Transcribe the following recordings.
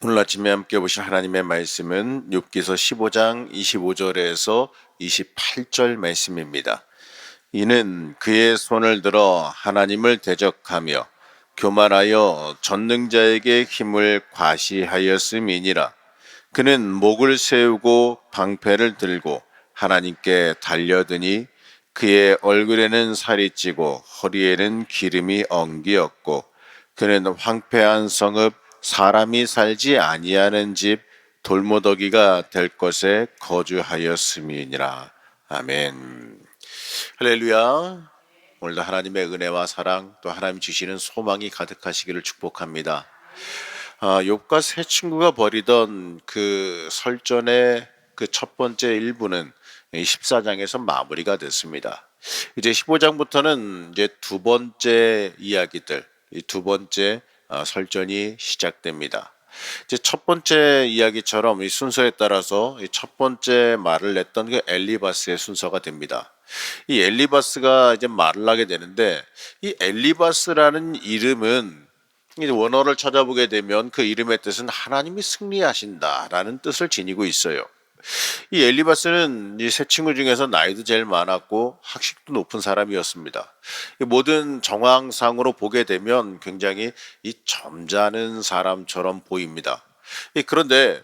오늘 아침에 함께 보실 하나님의 말씀은 욥기서 15장 25절에서 28절 말씀입니다. 이는 그의 손을 들어 하나님을 대적하며 교만하여 전능자에게 힘을 과시하였음이니라. 그는 목을 세우고 방패를 들고 하나님께 달려드니 그의 얼굴에는 살이 찌고 허리에는 기름이 엉기었고 그는 황폐한 성읍 사람이 살지 아니하는 집 돌무더기가 될 것에 거주하였음이니라. 아멘. 할렐루야. 오늘도 하나님의 은혜와 사랑 또 하나님 주시는 소망이 가득하시기를 축복합니다. 욥과 세 친구가 벌이던 그 설전의 그 첫 번째 일부는 14장에서 마무리가 됐습니다. 이제 15장부터는 이제 두 번째 이야기들, 이 두 번째 설전이 시작됩니다. 이제 첫 번째 이야기처럼 이 순서에 따라서 이 첫 번째 말을 냈던 그 엘리바스의 순서가 됩니다. 이 엘리바스가 이제 말을 하게 되는데, 이 엘리바스라는 이름은 이제 원어를 찾아보게 되면 그 이름의 뜻은 하나님이 승리하신다라는 뜻을 지니고 있어요. 이 엘리바스는 이 세 친구 중에서 나이도 제일 많았고 학식도 높은 사람이었습니다. 모든 정황상으로 보게 되면 굉장히 이 점잖은 사람처럼 보입니다. 그런데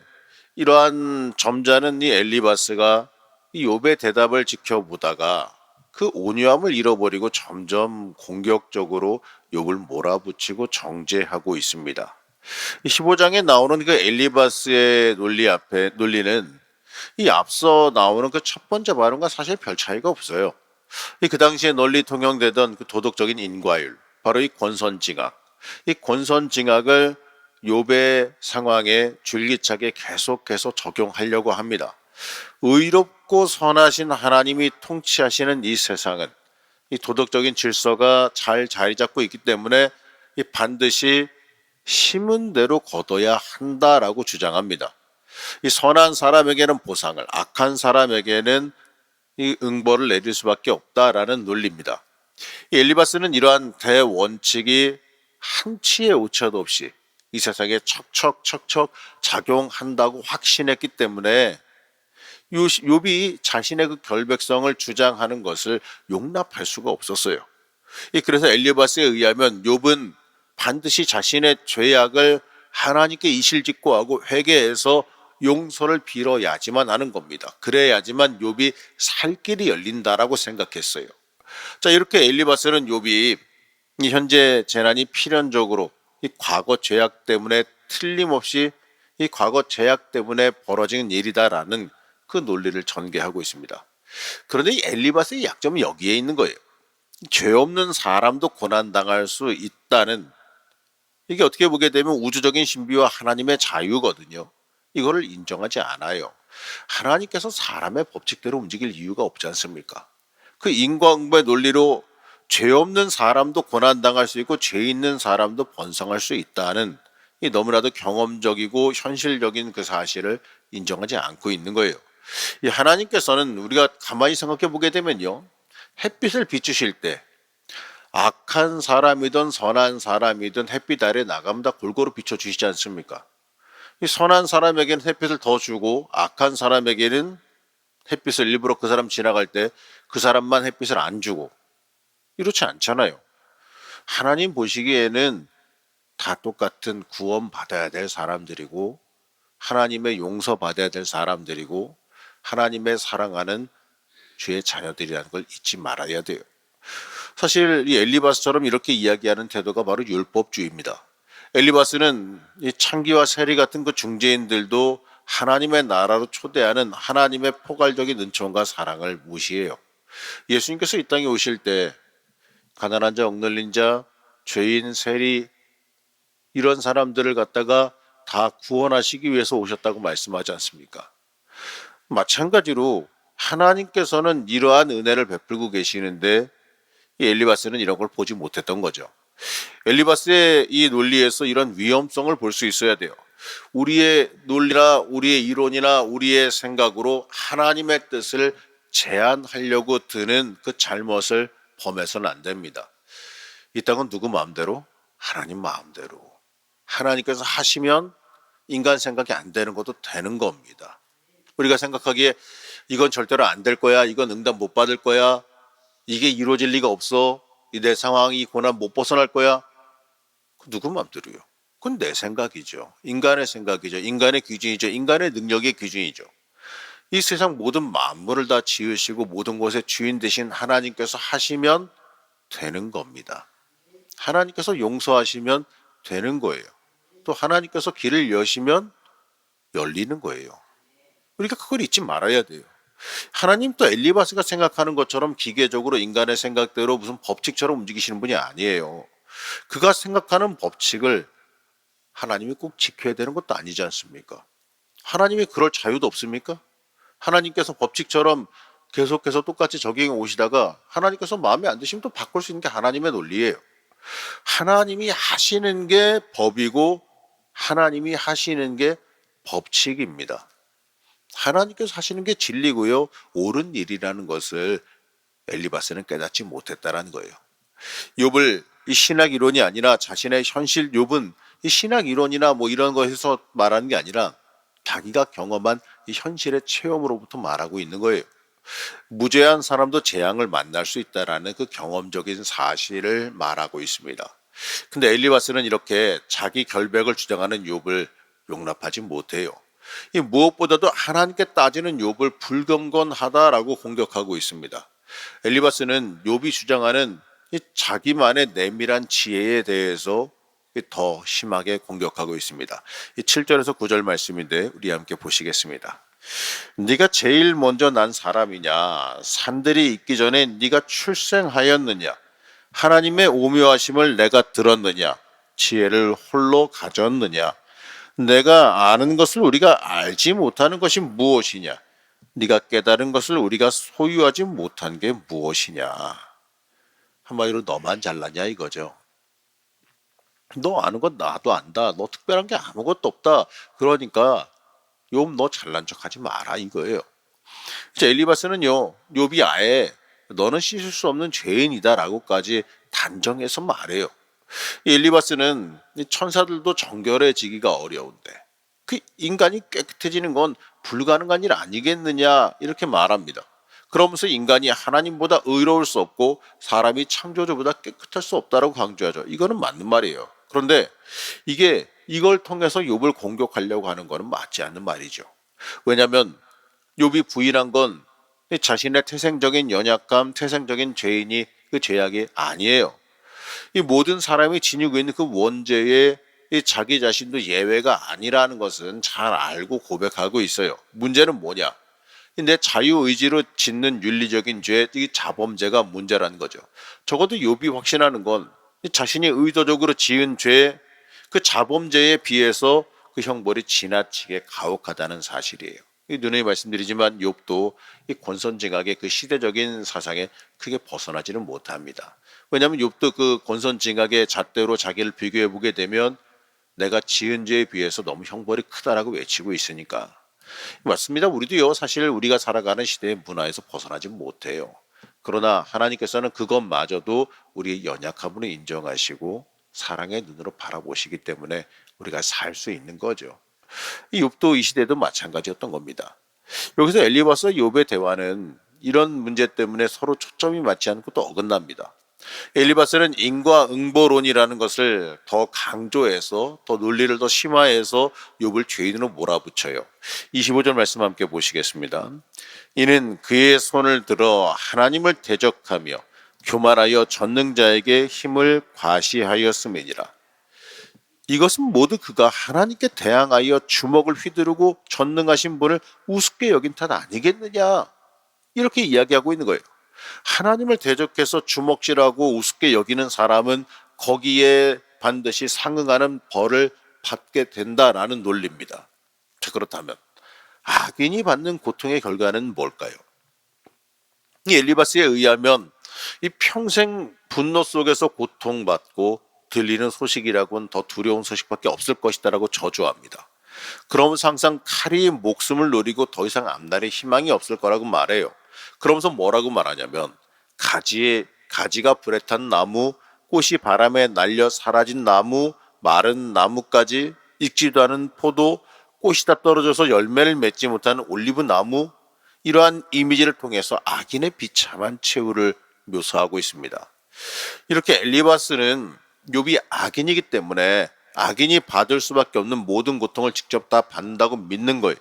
이러한 점잖은 이 엘리바스가 이 욥의 대답을 지켜보다가 그 온유함을 잃어버리고 점점 공격적으로 욥을 몰아붙이고 정죄하고 있습니다. 15장에 나오는 그 엘리바스의 논리는 이 앞서 나오는 그 첫 번째 발언과 사실 별 차이가 없어요. 그 당시에 널리 통용되던 그 도덕적인 인과율, 바로 이 권선징악. 이 권선징악을 욥의 상황에 줄기차게 계속해서 적용하려고 합니다. 의롭고 선하신 하나님이 통치하시는 이 세상은 이 도덕적인 질서가 잘 자리 잡고 있기 때문에 이 반드시 심은 대로 거둬야 한다라고 주장합니다. 이 선한 사람에게는 보상을, 악한 사람에게는 이 응벌을 내릴 수밖에 없다라는 논리입니다. 이 엘리바스는 이러한 대원칙이 한치의 오차도 없이 이 세상에 척척척척 작용한다고 확신했기 때문에 욥이 자신의 그 결백성을 주장하는 것을 용납할 수가 없었어요. 그래서 엘리바스에 의하면 욥은 반드시 자신의 죄악을 하나님께 이실직고하고 회개해서 용서를 빌어야지만 하는 겁니다. 그래야지만 욥이 살 길이 열린다라고 생각했어요. 자, 이렇게 엘리바스는 욥이 이 현재 재난이 필연적으로 이 과거 죄악 때문에 틀림없이 이 과거 죄악 때문에 벌어진 일이다라는 그 논리를 전개하고 있습니다. 그런데 이 엘리바스의 약점은 여기에 있는 거예요. 죄 없는 사람도 고난당할 수 있다는, 이게 어떻게 보게 되면 우주적인 신비와 하나님의 자유거든요. 이거를 인정하지 않아요. 하나님께서 사람의 법칙대로 움직일 이유가 없지 않습니까? 그 인과응보의 논리로 죄 없는 사람도 고난당할 수 있고 죄 있는 사람도 번성할 수 있다는 이 너무나도 경험적이고 현실적인 그 사실을 인정하지 않고 있는 거예요. 이 하나님께서는 우리가 가만히 생각해 보게 되면요, 햇빛을 비추실 때 악한 사람이든 선한 사람이든 햇빛 아래 나가면 다 골고루 비춰주시지 않습니까? 이 선한 사람에게는 햇빛을 더 주고 악한 사람에게는 햇빛을 일부러 그 사람 지나갈 때 그 사람만 햇빛을 안 주고, 이렇지 않잖아요. 하나님 보시기에는 다 똑같은 구원받아야 될 사람들이고 하나님의 용서받아야 될 사람들이고 하나님의 사랑하는 주의 자녀들이라는 걸 잊지 말아야 돼요. 사실 이 엘리바스처럼 이렇게 이야기하는 태도가 바로 율법주의입니다. 엘리바스는 이 창기와 세리 같은 그 중재인들도 하나님의 나라로 초대하는 하나님의 포괄적인 은총과 사랑을 무시해요. 예수님께서 이 땅에 오실 때 가난한 자, 억눌린 자, 죄인, 세리 이런 사람들을 갖다가 다 구원하시기 위해서 오셨다고 말씀하지 않습니까? 마찬가지로 하나님께서는 이러한 은혜를 베풀고 계시는데 이 엘리바스는 이런 걸 보지 못했던 거죠. 엘리바스의 이 논리에서 이런 위험성을 볼 수 있어야 돼요. 우리의 논리나 우리의 이론이나 우리의 생각으로 하나님의 뜻을 제한하려고 드는 그 잘못을 범해서는 안 됩니다. 이 땅은 누구 마음대로? 하나님 마음대로. 하나님께서 하시면 인간 생각이 안 되는 것도 되는 겁니다. 우리가 생각하기에 이건 절대로 안 될 거야, 이건 응답 못 받을 거야, 이게 이루어질 리가 없어, 내 상황이 이 고난 못 벗어날 거야. 누구 맘대로요? 그건 내 생각이죠. 인간의 생각이죠. 인간의 기준이죠. 인간의 능력의 기준이죠. 이 세상 모든 만물을 다 지으시고 모든 것의 주인 되신 하나님께서 하시면 되는 겁니다. 하나님께서 용서하시면 되는 거예요. 또 하나님께서 길을 여시면 열리는 거예요. 우리가 그걸 잊지 말아야 돼요. 하나님 또 엘리바스가 생각하는 것처럼 기계적으로 인간의 생각대로 무슨 법칙처럼 움직이시는 분이 아니에요. 그가 생각하는 법칙을 하나님이 꼭 지켜야 되는 것도 아니지 않습니까? 하나님이 그럴 자유도 없습니까? 하나님께서 법칙처럼 계속해서 똑같이 적용해 오시다가 하나님께서 마음에 안 드시면 또 바꿀 수 있는 게 하나님의 논리예요. 하나님이 하시는 게 법이고 하나님이 하시는 게 법칙입니다. 하나님께서 하시는 게 진리고요, 옳은 일이라는 것을 엘리바스는 깨닫지 못했다라는 거예요. 욥을 이 신학 이론이 아니라 자신의 현실, 욥은 이 신학 이론이나 뭐 이런 거에서 말하는 게 아니라 자기가 경험한 이 현실의 체험으로부터 말하고 있는 거예요. 무죄한 사람도 재앙을 만날 수 있다라는 그 경험적인 사실을 말하고 있습니다. 근데 엘리바스는 이렇게 자기 결백을 주장하는 욥을 용납하지 못해요. 이 무엇보다도 하나님께 따지는 욥을 불경건하다라고 공격하고 있습니다. 엘리바스는 욥이 주장하는 이 자기만의 내밀한 지혜에 대해서 더 심하게 공격하고 있습니다. 이 7절에서 9절 말씀인데 우리 함께 보시겠습니다. 네가 제일 먼저 난 사람이냐? 산들이 있기 전에 네가 출생하였느냐? 하나님의 오묘하심을 내가 들었느냐? 지혜를 홀로 가졌느냐? 내가 아는 것을 우리가 알지 못하는 것이 무엇이냐? 네가 깨달은 것을 우리가 소유하지 못한 게 무엇이냐? 한마디로 너만 잘나냐 이거죠. 너 아는 건 나도 안다. 너 특별한 게 아무것도 없다. 그러니까 욥 너 잘난 척하지 마라 이거예요. 엘리바스는요, 욥이 아예 너는 씻을 수 없는 죄인이다라고까지 단정해서 말해요. 엘리바스는 천사들도 정결해지기가 어려운데 그 인간이 깨끗해지는 건 불가능한 일 아니겠느냐 이렇게 말합니다. 그러면서 인간이 하나님보다 의로울 수 없고 사람이 창조주보다 깨끗할 수 없다라고 강조하죠. 이거는 맞는 말이에요. 그런데 이걸 통해서 욥을 공격하려고 하는 것은 맞지 않는 말이죠. 왜냐하면 욥이 부인한 건 자신의 태생적인 연약함, 태생적인 죄인이 그 죄악이 아니에요. 이 모든 사람이 지니고 있는 그 원죄에 자기 자신도 예외가 아니라는 것은 잘 알고 고백하고 있어요. 문제는 뭐냐? 내 자유의지로 짓는 윤리적인 죄, 이 자범죄가 문제라는 거죠. 적어도 욥이 확신하는 건 자신이 의도적으로 지은 죄, 그 자범죄에 비해서 그 형벌이 지나치게 가혹하다는 사실이에요. 누누이 말씀드리지만 욥도 이 권선징악의 그 시대적인 사상에 크게 벗어나지는 못합니다. 왜냐하면 욥도 그 권선징악의 잣대로 자기를 비교해 보게 되면 내가 지은 죄에 비해서 너무 형벌이 크다라고 외치고 있으니까. 맞습니다. 우리도요, 사실 우리가 살아가는 시대의 문화에서 벗어나지 못해요. 그러나 하나님께서는 그것마저도 우리의 연약함을 인정하시고 사랑의 눈으로 바라보시기 때문에 우리가 살 수 있는 거죠. 이 욥도 이 시대도 마찬가지였던 겁니다. 여기서 엘리바스와 욥의 대화는 이런 문제 때문에 서로 초점이 맞지 않고 또 어긋납니다. 엘리바스는 인과응보론이라는 것을 더 강조해서 더 논리를 더 심화해서 욥을 죄인으로 몰아붙여요. 25절 말씀 함께 보시겠습니다. 이는 그의 손을 들어 하나님을 대적하며 교만하여 전능자에게 힘을 과시하였음이니라. 이것은 모두 그가 하나님께 대항하여 주먹을 휘두르고 전능하신 분을 우습게 여긴 탓 아니겠느냐, 이렇게 이야기하고 있는 거예요. 하나님을 대적해서 주먹질하고 우습게 여기는 사람은 거기에 반드시 상응하는 벌을 받게 된다라는 논리입니다. 자, 그렇다면 악인이 받는 고통의 결과는 뭘까요? 이 엘리바스에 의하면 이 평생 분노 속에서 고통받고 들리는 소식이라고는 더 두려운 소식밖에 없을 것이다라고 저주합니다. 그러면서 항상 칼이 목숨을 노리고 더 이상 앞날에 희망이 없을 거라고 말해요. 그러면서 뭐라고 말하냐면 가지가 불에 탄 나무, 꽃이 바람에 날려 사라진 나무, 마른 나무까지 익지도 않은 포도, 꽃이 다 떨어져서 열매를 맺지 못하는 올리브 나무, 이러한 이미지를 통해서 악인의 비참한 최후를 묘사하고 있습니다. 이렇게 엘리바스는 욥이 악인이기 때문에 악인이 받을 수밖에 없는 모든 고통을 직접 다 받는다고 믿는 거예요.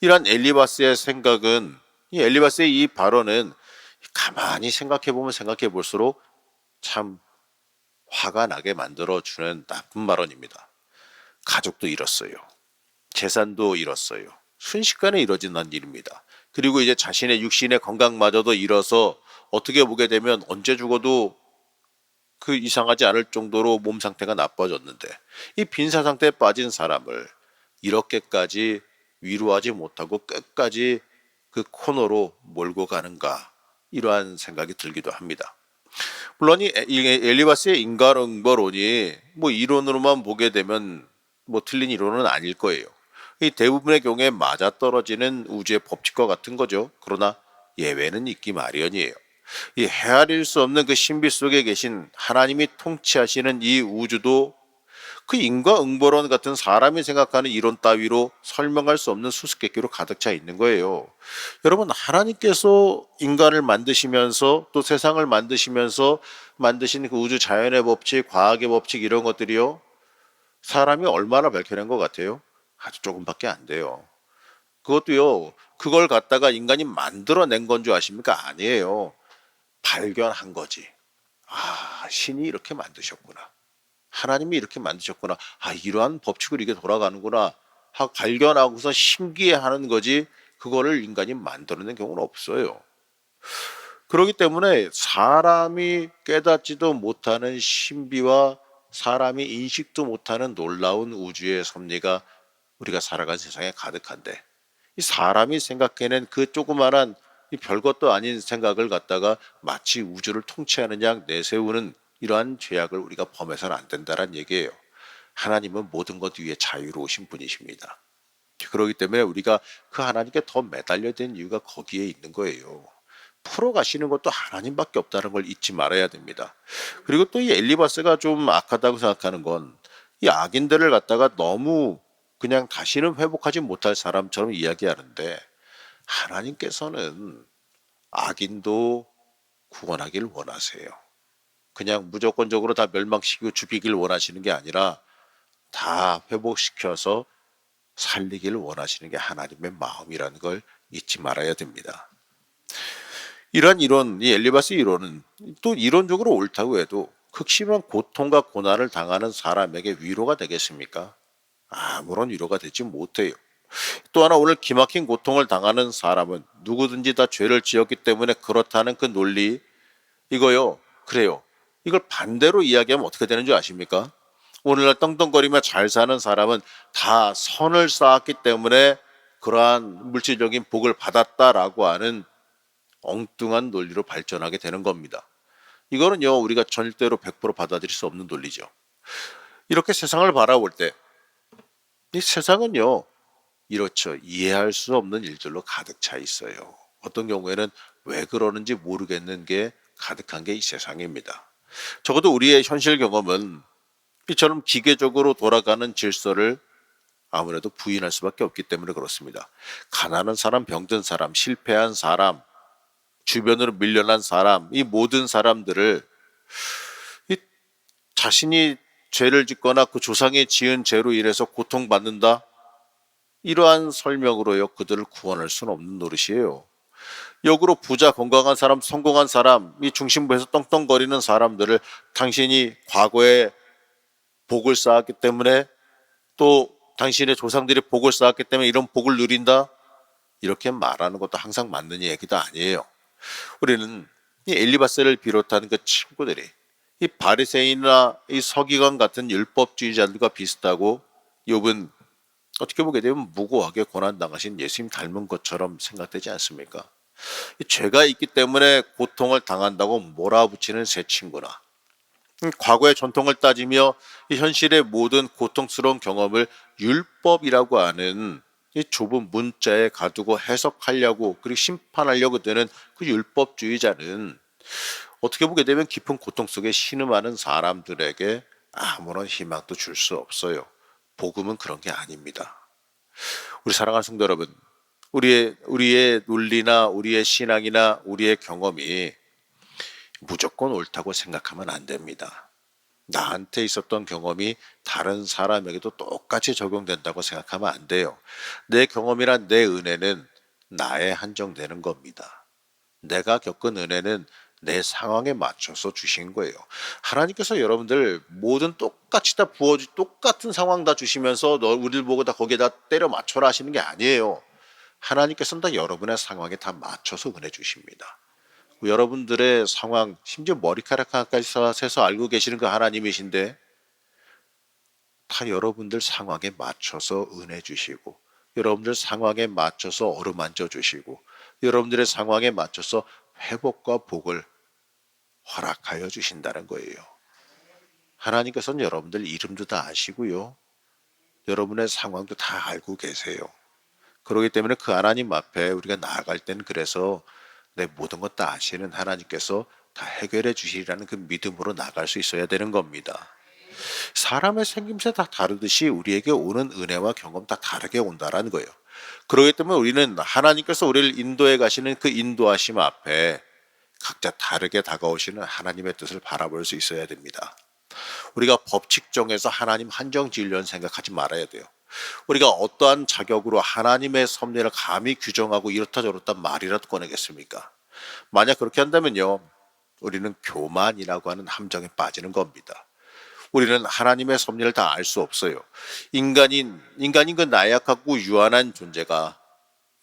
이러한 엘리바스의 생각은, 이 엘리바스의 이 발언은 가만히 생각해 볼수록 참 화가 나게 만들어주는 나쁜 발언입니다. 가족도 잃었어요. 재산도 잃었어요. 순식간에 이뤄진다는 일입니다. 그리고 이제 자신의 육신의 건강마저도 잃어서 어떻게 보게 되면 언제 죽어도 그 이상하지 않을 정도로 몸 상태가 나빠졌는데, 이 빈사 상태에 빠진 사람을 이렇게까지 위로하지 못하고 끝까지 그 코너로 몰고 가는가, 이러한 생각이 들기도 합니다. 물론 이 엘리바스의 인과응보론이 뭐 이론으로만 보게 되면 뭐 틀린 이론은 아닐 거예요. 이 대부분의 경우에 맞아떨어지는 우주의 법칙과 같은 거죠. 그러나 예외는 있기 마련이에요. 이 헤아릴 수 없는 그 신비 속에 계신 하나님이 통치하시는 이 우주도 그 인과응보론 같은 사람이 생각하는 이론 따위로 설명할 수 없는 수수께끼로 가득 차 있는 거예요. 여러분, 하나님께서 인간을 만드시면서 또 세상을 만드시면서 만드신 그 우주 자연의 법칙, 과학의 법칙, 이런 것들이요, 사람이 얼마나 밝혀낸 것 같아요? 아주 조금밖에 안 돼요. 그것도요, 그걸 갖다가 인간이 만들어낸 건 줄 아십니까? 아니에요. 발견한 거지. 아, 신이 이렇게 만드셨구나. 하나님이 이렇게 만드셨구나. 아, 이러한 법칙으로 이게 돌아가는구나 하고 발견하고서 신기해하는 거지, 그거를 인간이 만들어낸 경우는 없어요. 그렇기 때문에 사람이 깨닫지도 못하는 신비와 사람이 인식도 못하는 놀라운 우주의 섭리가 우리가 살아가는 세상에 가득한데, 이 사람이 생각해낸 그 조그마한 이 별것도 아닌 생각을 갖다가 마치 우주를 통치하는 양 내세우는 이러한 죄악을 우리가 범해서는 안 된다는 얘기예요. 하나님은 모든 것 위에 자유로우신 분이십니다. 그렇기 때문에 우리가 그 하나님께 더 매달려야 되는 이유가 거기에 있는 거예요. 풀어가시는 것도 하나님밖에 없다는 걸 잊지 말아야 됩니다. 그리고 또 이 엘리바스가 좀 악하다고 생각하는 건, 이 악인들을 갖다가 너무 그냥 다시는 회복하지 못할 사람처럼 이야기하는데, 하나님께서는 악인도 구원하길 원하세요. 그냥 무조건적으로 다 멸망시키고 죽이길 원하시는 게 아니라 다 회복시켜서 살리기를 원하시는 게 하나님의 마음이라는 걸 잊지 말아야 됩니다. 이러한 이론, 이 엘리바스 이론은 또 이론적으로 옳다고 해도 극심한 고통과 고난을 당하는 사람에게 위로가 되겠습니까? 아무런 위로가 되지 못해요. 또 하나, 오늘 기막힌 고통을 당하는 사람은 누구든지 다 죄를 지었기 때문에 그렇다는 그 논리, 이거요, 그래요. 이걸 반대로 이야기하면 어떻게 되는 줄 아십니까? 오늘날 떵떵거리며 잘 사는 사람은 다 선을 쌓았기 때문에 그러한 물질적인 복을 받았다라고 하는 엉뚱한 논리로 발전하게 되는 겁니다. 이거는요, 우리가 절대로 100% 받아들일 수 없는 논리죠. 이렇게 세상을 바라볼 때 이 세상은요, 이렇죠, 이해할 수 없는 일들로 가득 차 있어요. 어떤 경우에는 왜 그러는지 모르겠는 게 가득한 게 이 세상입니다. 적어도 우리의 현실 경험은 이처럼 기계적으로 돌아가는 질서를 아무래도 부인할 수밖에 없기 때문에 그렇습니다. 가난한 사람, 병든 사람, 실패한 사람, 주변으로 밀려난 사람, 이 모든 사람들을 이 자신이 죄를 짓거나 그 조상이 지은 죄로 인해서 고통받는다, 이러한 설명으로요, 그들을 구원할 수는 없는 노릇이에요. 역으로 부자, 건강한 사람, 성공한 사람, 이 중심부에서 떵떵거리는 사람들을 당신이 과거에 복을 쌓았기 때문에, 또 당신의 조상들이 복을 쌓았기 때문에 이런 복을 누린다, 이렇게 말하는 것도 항상 맞는 얘기도 아니에요. 우리는 이 엘리바스를 비롯한 그 친구들이 이 바리새인이나 이 서기관 같은 율법주의자들과 비슷하고, 욥은 어떻게 보게 되면 무고하게 고난당하신 예수님 닮은 것처럼 생각되지 않습니까? 죄가 있기 때문에 고통을 당한다고 몰아붙이는 새 친구나, 과거의 전통을 따지며 이 현실의 모든 고통스러운 경험을 율법이라고 하는 이 좁은 문자에 가두고 해석하려고, 그리고 심판하려고 드는 그 율법주의자는 어떻게 보게 되면 깊은 고통 속에 신음하는 사람들에게 아무런 희망도 줄 수 없어요. 복음은 그런 게 아닙니다. 우리 사랑하는 성도 여러분, 우리의 논리나 우리의 신앙이나 우리의 경험이 무조건 옳다고 생각하면 안 됩니다. 나한테 있었던 경험이 다른 사람에게도 똑같이 적용된다고 생각하면 안 돼요. 내 경험이란 내 은혜는 나에 한정되는 겁니다. 내가 겪은 은혜는 내 상황에 맞춰서 주신 거예요. 하나님께서 여러분들 모든 똑같이 다 똑같은 상황 다 주시면서 너 우리를 보고 다 거기에다 때려 맞춰라 하시는 게 아니에요. 하나님께서는 다 여러분의 상황에 다 맞춰서 은혜 주십니다. 여러분들의 상황, 심지어 머리카락 하나까지 세서 알고 계시는 그 하나님이신데 다 여러분들 상황에 맞춰서 은혜 주시고, 여러분들 상황에 맞춰서 어루만져 주시고, 여러분들의 상황에 맞춰서 회복과 복을 허락하여 주신다는 거예요. 하나님께서는 여러분들 이름도 다 아시고요. 여러분의 상황도 다 알고 계세요. 그렇기 때문에 그 하나님 앞에 우리가 나아갈 때는 그래서 내 모든 것 다 아시는 하나님께서 다 해결해 주시리라는 그 믿음으로 나갈 수 있어야 되는 겁니다. 사람의 생김새 다 다르듯이 우리에게 오는 은혜와 경험 다 다르게 온다라는 거예요. 그렇기 때문에 우리는 하나님께서 우리를 인도해 가시는 그 인도하심 앞에 각자 다르게 다가오시는 하나님의 뜻을 바라볼 수 있어야 됩니다. 우리가 법칙 정해서 하나님 한정 지으려는 생각하지 말아야 돼요. 우리가 어떠한 자격으로 하나님의 섭리를 감히 규정하고 이렇다 저렇다 말이라도 꺼내겠습니까? 만약 그렇게 한다면요, 우리는 교만이라고 하는 함정에 빠지는 겁니다. 우리는 하나님의 섭리를 다 알 수 없어요. 인간인 그 나약하고 유한한 존재가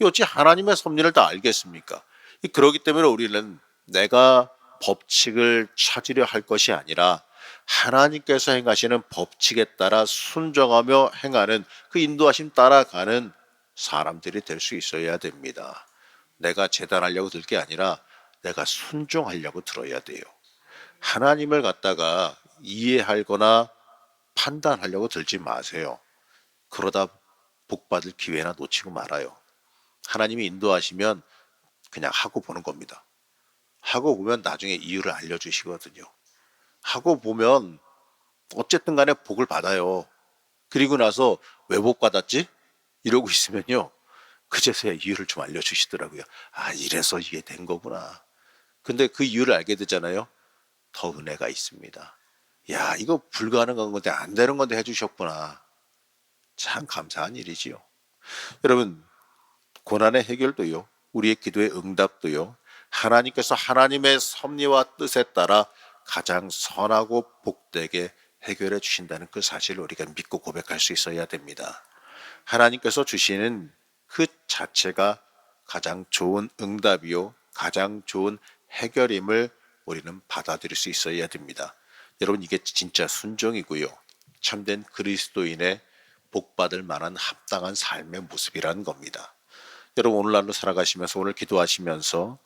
어찌 하나님의 섭리를 다 알겠습니까? 그렇기 때문에 우리는 내가 법칙을 찾으려 할 것이 아니라 하나님께서 행하시는 법칙에 따라 순종하며 행하는 그 인도하심 따라가는 사람들이 될 수 있어야 됩니다. 내가 재단하려고 들 게 아니라 내가 순종하려고 들어야 돼요. 하나님을 갖다가 이해하거나 판단하려고 들지 마세요. 그러다 복받을 기회나 놓치고 말아요. 하나님이 인도하시면 그냥 하고 보는 겁니다. 하고 보면 나중에 이유를 알려주시거든요. 하고 보면 어쨌든 간에 복을 받아요. 그리고 나서 왜 복 받았지? 이러고 있으면요, 그제서야 이유를 좀 알려주시더라고요. 아, 이래서 이게 된 거구나. 근데 그 이유를 알게 되잖아요. 더 은혜가 있습니다. 야, 이거 불가능한 건데 안 되는 건데 해주셨구나. 참 감사한 일이지요. 여러분, 고난의 해결도요, 우리의 기도의 응답도요, 하나님께서 하나님의 섭리와 뜻에 따라 가장 선하고 복되게 해결해 주신다는 그 사실을 우리가 믿고 고백할 수 있어야 됩니다. 하나님께서 주시는 그 자체가 가장 좋은 응답이요, 가장 좋은 해결임을 우리는 받아들일 수 있어야 됩니다. 여러분, 이게 진짜 순종이고요, 참된 그리스도인의 복받을 만한 합당한 삶의 모습이라는 겁니다. 여러분, 오늘날로 살아가시면서, 오늘 기도하시면서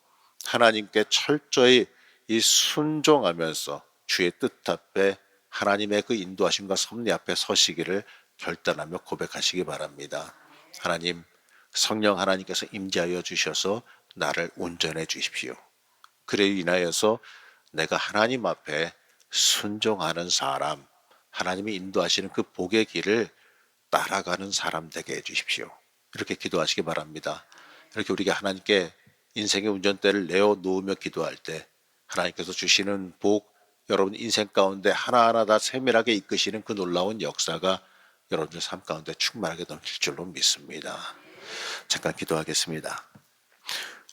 하나님께 철저히 이 순종하면서 주의 뜻 앞에 하나님의 그 인도하심과 섭리 앞에 서시기를 결단하며 고백하시기 바랍니다. 하나님, 성령 하나님께서 임재하여 주셔서 나를 온전해 주십시오. 그래 인하여서 내가 하나님 앞에 순종하는 사람, 하나님이 인도하시는 그 복의 길을 따라가는 사람 되게 해주십시오. 이렇게 기도하시기 바랍니다. 이렇게 우리가 하나님께 인생의 운전대를 내어놓으며 기도할 때 하나님께서 주시는 복, 여러분 인생 가운데 하나하나 다 세밀하게 이끄시는 그 놀라운 역사가 여러분들 삶 가운데 충만하게 넘칠 줄로 믿습니다. 잠깐 기도하겠습니다.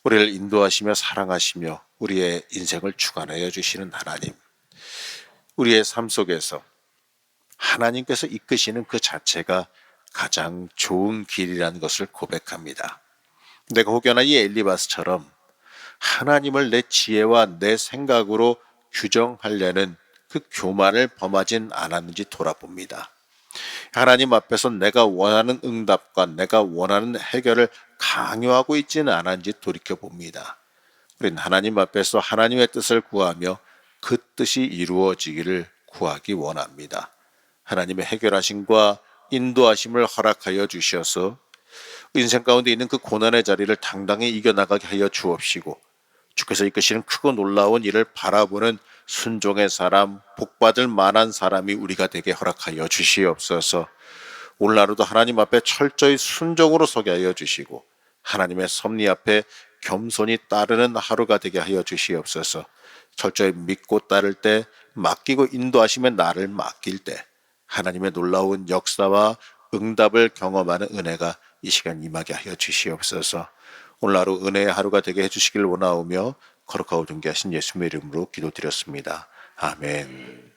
우리를 인도하시며 사랑하시며 우리의 인생을 주관하여 주시는 하나님, 우리의 삶 속에서 하나님께서 이끄시는 그 자체가 가장 좋은 길이라는 것을 고백합니다. 내가 혹여나 이 엘리바스처럼 하나님을 내 지혜와 내 생각으로 규정하려는 그 교만을 범하진 않았는지 돌아봅니다. 하나님 앞에서 내가 원하는 응답과 내가 원하는 해결을 강요하고 있지는 않았는지 돌이켜봅니다. 우리는 하나님 앞에서 하나님의 뜻을 구하며 그 뜻이 이루어지기를 구하기 원합니다. 하나님의 해결하심과 인도하심을 허락하여 주셔서 인생 가운데 있는 그 고난의 자리를 당당히 이겨나가게 하여 주옵시고, 주께서 이끄시는 크고 놀라운 일을 바라보는 순종의 사람, 복받을 만한 사람이 우리가 되게 허락하여 주시옵소서. 오늘 하루도 하나님 앞에 철저히 순종으로 서게 하여 주시고 하나님의 섭리 앞에 겸손히 따르는 하루가 되게 하여 주시옵소서. 철저히 믿고 따를 때, 맡기고 인도하시면 나를 맡길 때 하나님의 놀라운 역사와 응답을 경험하는 은혜가 이 시간 임하게 하여 주시옵소서. 오늘 하루 은혜의 하루가 되게 해주시길 원하오며 거룩하고 존귀하신 예수님의 이름으로 기도드렸습니다. 아멘.